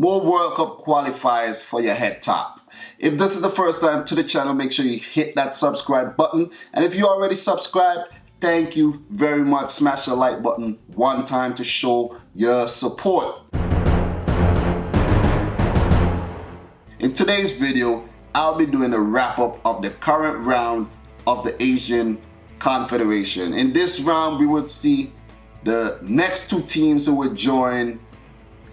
more World Cup qualifiers for your head top. If this is the first time to the channel, make sure you hit that subscribe button. And if you already subscribed, thank you very much. Smash the like button one time to show your support. In today's video, I'll be doing a wrap-up of the current round of the Asian Confederation. In this round, we would see the next two teams who would join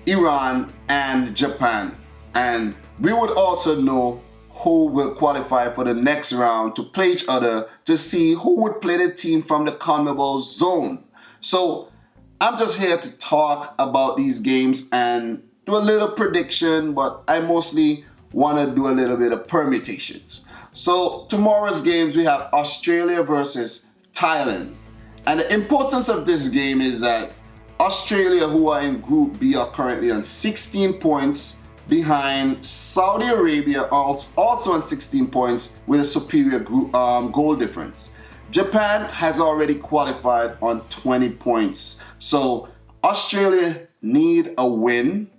Iran and Japan. And we would also know who will qualify for the next round to play each other to see who would play the team from the CONMEBOL zone. So I'm just here to talk about these games and do a little prediction, but I mostly want to do a little bit of permutations. So tomorrow's games, we have Australia versus Thailand. And the importance of this game is that Australia, who are in Group B, are currently on 16 points behind Saudi Arabia, also on 16 points with a superior goal difference. Japan has already qualified on 20 points. So Australia need a win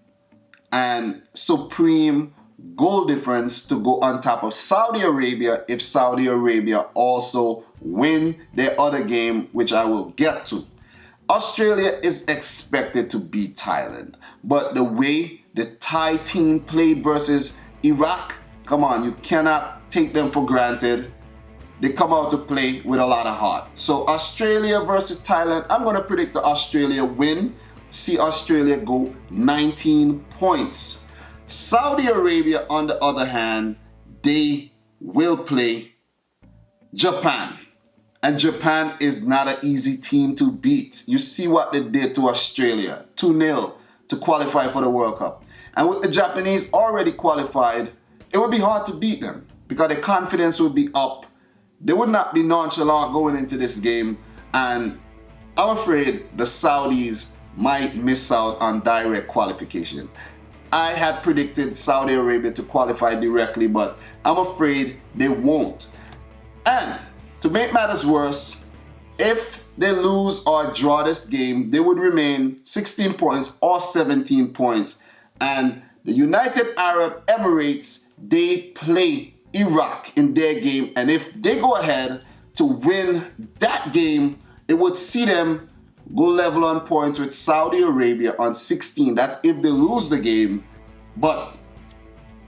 and supreme goal difference to go on top of Saudi Arabia if Saudi Arabia also win their other game, which I will get to. Australia is expected to beat Thailand, but the way the Thai team played versus Iraq, come on, you cannot take them for granted. They come out to play with a lot of heart. So Australia versus Thailand, I'm going to predict the Australia win. See Australia go 19 points. Saudi Arabia, on the other hand, they will play Japan. And Japan is not an easy team to beat. You see what they did to Australia, 2-0 to qualify for the World Cup. And with the Japanese already qualified, it would be hard to beat them because their confidence would be up. They would not be nonchalant going into this game. And I'm afraid the Saudis might miss out on direct qualification. I had predicted Saudi Arabia to qualify directly, but I'm afraid they won't. And to make matters worse, if they lose or draw this game, they would remain 16 points or 17 points. And the United Arab Emirates, they play Iraq in their game. And if they go ahead to win that game, it would see them go level on points with Saudi Arabia on 16. That's if they lose the game. But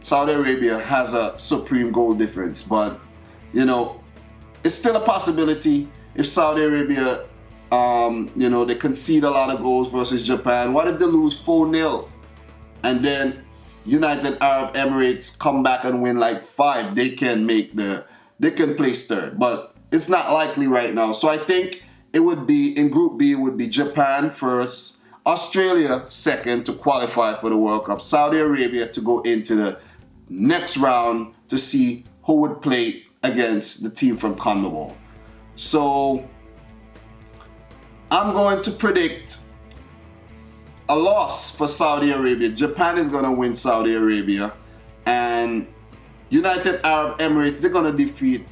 Saudi Arabia has a supreme goal difference. But, you know, it's still a possibility if Saudi Arabia, they concede a lot of goals versus Japan. What if they lose 4-0 and then United Arab Emirates come back and win like 5? They can place third, but it's not likely right now. So I think it would be in Group B, it would be Japan first, Australia second to qualify for the World Cup, Saudi Arabia to go into the next round to see who would play against the team from CONMEBOL. So I'm going to predict a loss for Saudi Arabia. Japan is going to win Saudi Arabia, and United Arab Emirates, they're going to defeat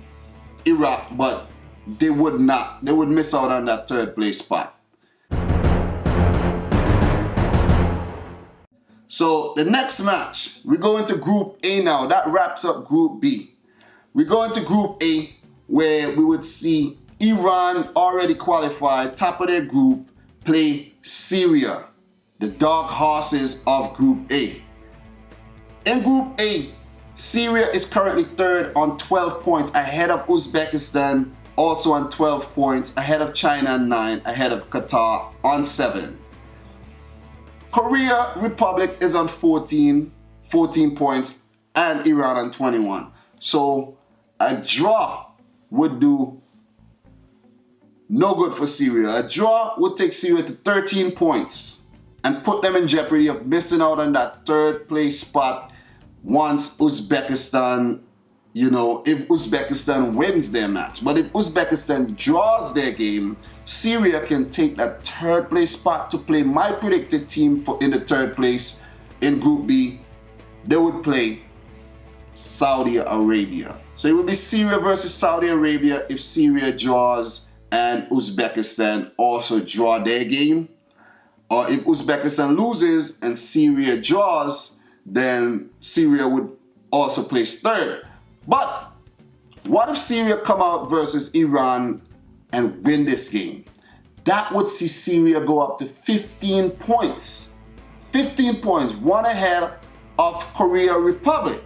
Iraq, but they would miss out on that third place spot. So the next match, we go into Group A now. That wraps up Group B. We go into Group A, where we would see Iran, already qualified, top of their group, play Syria, the dark horses of Group A. In Group A, Syria is currently third on 12 points, ahead of Uzbekistan, also on 12 points, ahead of China on 9, ahead of Qatar on 7. Korea Republic is on 14 points, and Iran on 21. So a draw would do no good for Syria. A draw would take Syria to 13 points and put them in jeopardy of missing out on that third place spot once Uzbekistan, if Uzbekistan wins their match. But if Uzbekistan draws their game, Syria can take that third place spot to play my predicted team in the third place in Group B. They would play Saudi Arabia. So it would be Syria versus Saudi Arabia if Syria draws and Uzbekistan also draw their game. Or if Uzbekistan loses and Syria draws, then Syria would also place third. But what if Syria come out versus Iran and win this game? That would see Syria go up to 15 points. 15 points, one ahead of Korea Republic.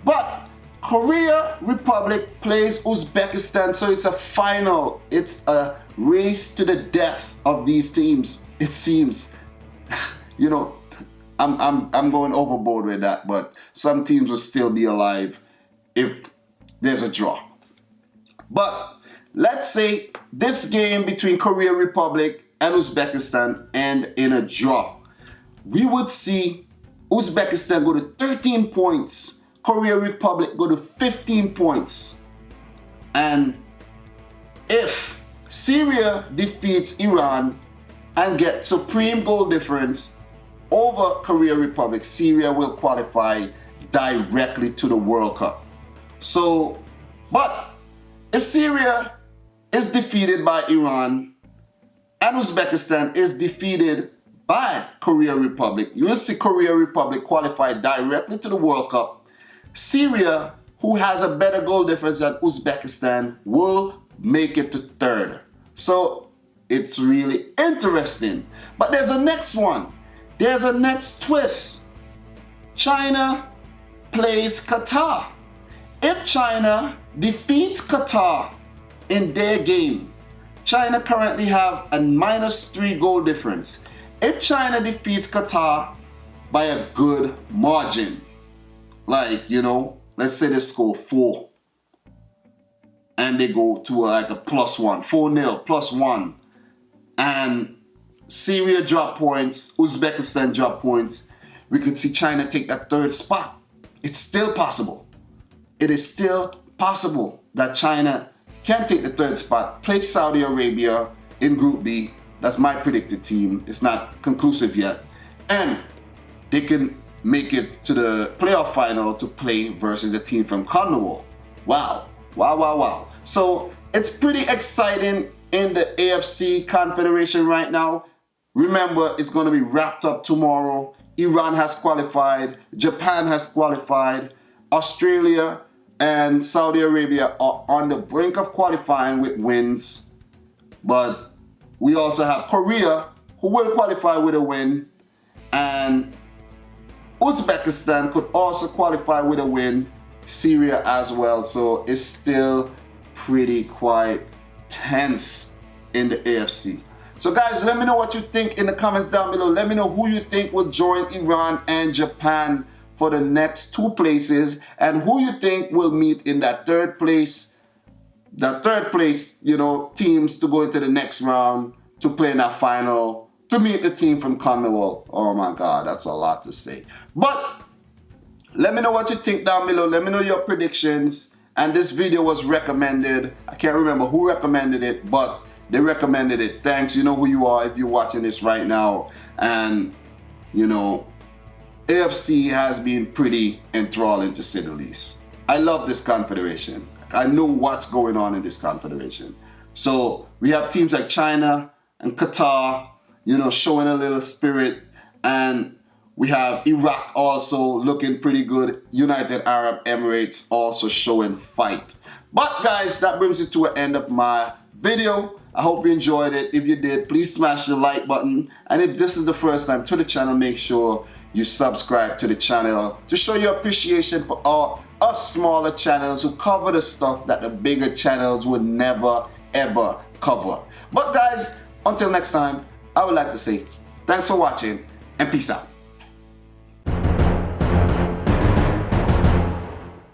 But Korea Republic plays Uzbekistan, so it's a final. It's a race to the death of these teams, it seems. You know, I'm going overboard with that, but some teams will still be alive if there's a draw. But let's say this game between Korea Republic and Uzbekistan end in a draw. We would see Uzbekistan go to 13 points, Korea Republic go to 15 points. And if Syria defeats Iran and get supreme goal difference over Korea Republic, Syria will qualify directly to the World Cup. So, but if Syria is defeated by Iran and Uzbekistan is defeated by Korea Republic, you will see Korea Republic qualify directly to the World Cup. Syria, who has a better goal difference than Uzbekistan, will make it to third. So it's really interesting. But there's a next one. There's a next twist. China plays Qatar. If China defeats Qatar in their game, China currently have a -3 goal difference. If China defeats Qatar by a good margin, like, you know, let's say they score 4 and they go to like a +1, 4-0, +1, and Syria drop points, Uzbekistan drop points, we could see China take that third spot. It's still possible. It is still possible that China can take the third spot, play Saudi Arabia in Group B. That's my predicted team. It's not conclusive yet. And they can make it to the playoff final to play versus the team from CONMEBOL. Wow, wow, wow, wow. So it's pretty exciting in the AFC Confederation right now. Remember, it's going to be wrapped up tomorrow. Iran has qualified, Japan has qualified, Australia and Saudi Arabia are on the brink of qualifying with wins. But we also have Korea, who will qualify with a win, and Uzbekistan could also qualify with a win, Syria as well. So it's still pretty quite tense in the AFC. So guys, let me know what you think in the comments down below. Let me know who you think will join Iran and Japan for the next 2 places, and who you think will meet in that third place. The third place, you know, teams to go into the next round to play in that final to meet the team from CONMEBOL. Oh my God, that's a lot to say. But let me know what you think down below. Let me know your predictions. And this video was recommended. I can't remember who recommended it, but they recommended it. Thanks, you know who you are if you're watching this right now. And, you know, AFC has been pretty enthralling to say the least. I love this confederation. I know what's going on in this confederation. So we have teams like China and Qatar, you know, showing a little spirit. And we have Iraq also looking pretty good. United Arab Emirates also showing fight. But guys, that brings it to an end of my video. I hope you enjoyed it. If you did, please smash the like button. And if this is the first time to the channel, make sure you subscribe to the channel to show your appreciation for all us smaller channels who cover the stuff that the bigger channels would never ever cover. But guys, until next time, I would like to say thanks for watching and peace out.